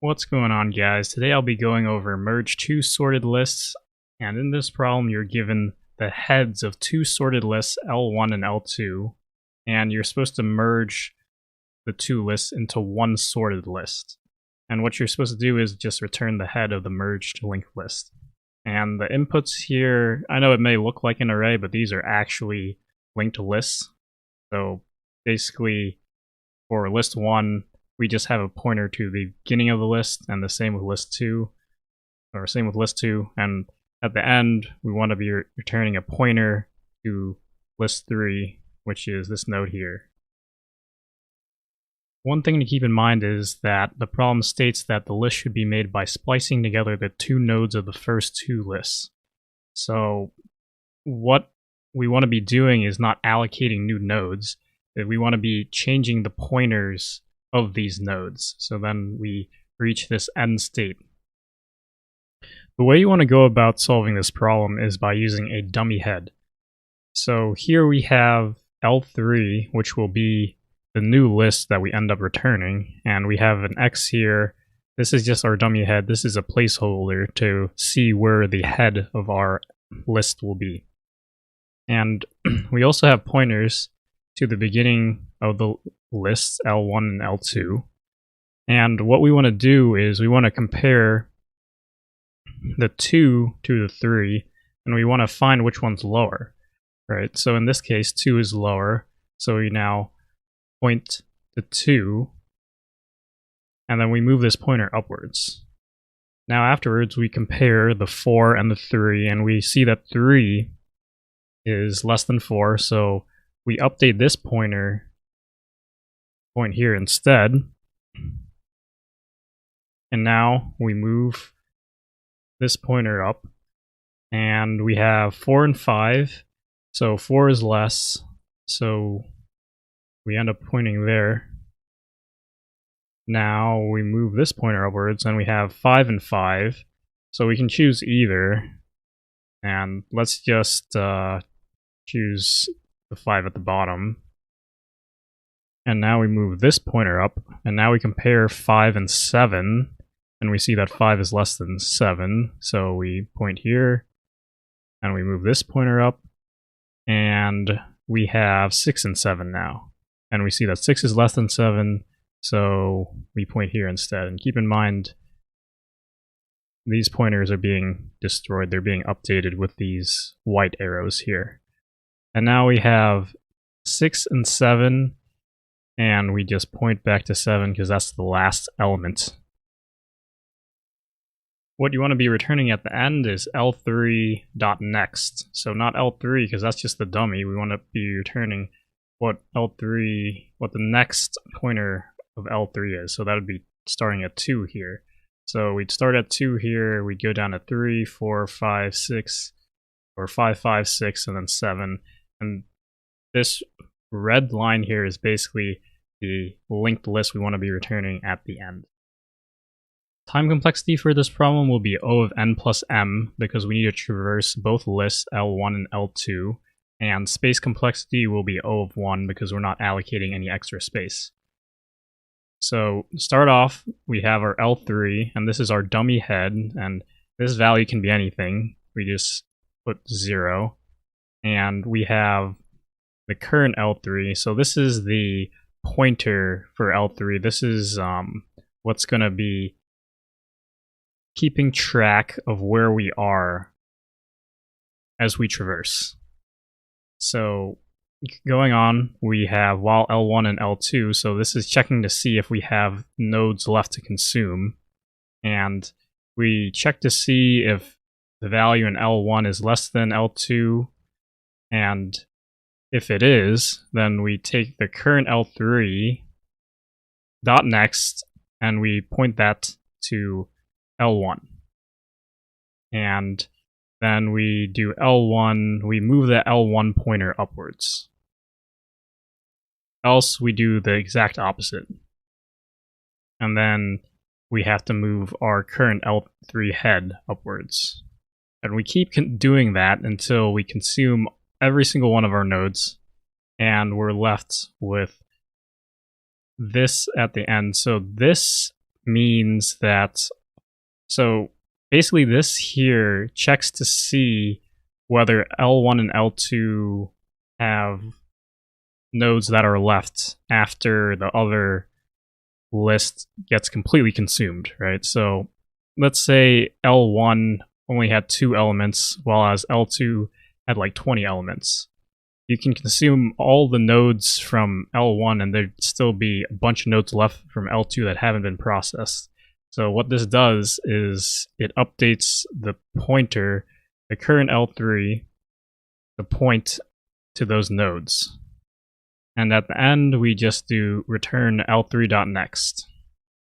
What's going on, guys? Today I'll be going over merge two sorted lists, and in this problem you're given the heads of two sorted lists, L1 and L2, and you're supposed to merge the two lists into one sorted list. And what you're supposed to do is just return the head of the merged linked list. And the inputs here, I know it may look like an array, but these are actually linked lists. So basically, for list 1, we just have a pointer to the beginning of the list, and the same with list 2, and at the end, we want to be returning a pointer to list 3, which is this node here. One thing to keep in mind is that the problem states that the list should be made by splicing together the two nodes of the first two lists. So what we want to be doing is not allocating new nodes, but we want to be changing the pointers of these nodes. So then we reach this end state. The way you want to go about solving this problem is by using a dummy head. So here we have L3, which will be the new list that we end up returning, and we have an X here. This is just our dummy head. This is a placeholder to see where the head of our list will be. And we also have pointers to the beginning of the lists, L1 and L2. And what we want to do is we want to compare the 2 to the 3, and we want to find which one's lower, right? So in this case, 2 is lower, so we now point to 2, and then we move this pointer upwards. Now afterwards, we compare the 4 and the 3, and we see that 3 is less than 4, so we update this point here instead, and now we move this pointer up, and we have 4 and 5, so 4 is less, so we end up pointing there. Now we move this pointer upwards, and we have 5 and 5, so we can choose either, and let's just choose the 5 at the bottom. And now we move this pointer up, and now we compare 5 and 7, and we see that 5 is less than 7, so we point here, and we move this pointer up, and we have 6 and 7 now. And we see that 6 is less than 7, so we point here instead. And keep in mind, these pointers are being destroyed. They're being updated with these white arrows here. And now we have 6 and 7, and we just point back to 7 because that's the last element. What you want to be returning at the end is L3.next. So not L3 because that's just the dummy. We want to be returning what the next pointer of L3 is. So that would be starting at 2 here. So we'd start at 2 here, we'd go down to 3, 4, 5, 6, or 5, 5, 6, and then 7. And this red line here is basically the linked list we want to be returning at the end. Time complexity for this problem will be O of n plus m because we need to traverse both lists, L1 and L2. And space complexity will be O of 1 because we're not allocating any extra space. So to start off, we have our L3, and this is our dummy head, and this value can be anything. We just put 0. And we have the current L3, so this is the pointer for L3. This is what's going to be keeping track of where we are as we traverse. So going on, we have while L1 and L2, so this is checking to see if we have nodes left to consume. And we check to see if the value in L1 is less than L2, and if it is, then we take the current L3 dot next, and we point that to L1. And then we do L1, we move the L1 pointer upwards. Else we do the exact opposite. And then we have to move our current L3 head upwards. And we keep doing that until we consume every single one of our nodes, and we're left with this at the end. So this means that, so basically this here checks to see whether L1 and L2 have nodes that are left after the other list gets completely consumed, right? So let's say L1 only had 2 elements, while as L2 had like 20 elements. You can consume all the nodes from L1 and there'd still be a bunch of nodes left from L2 that haven't been processed. So what this does is it updates the pointer, the current L3, to point to those nodes. And at the end, we just do return L3.next.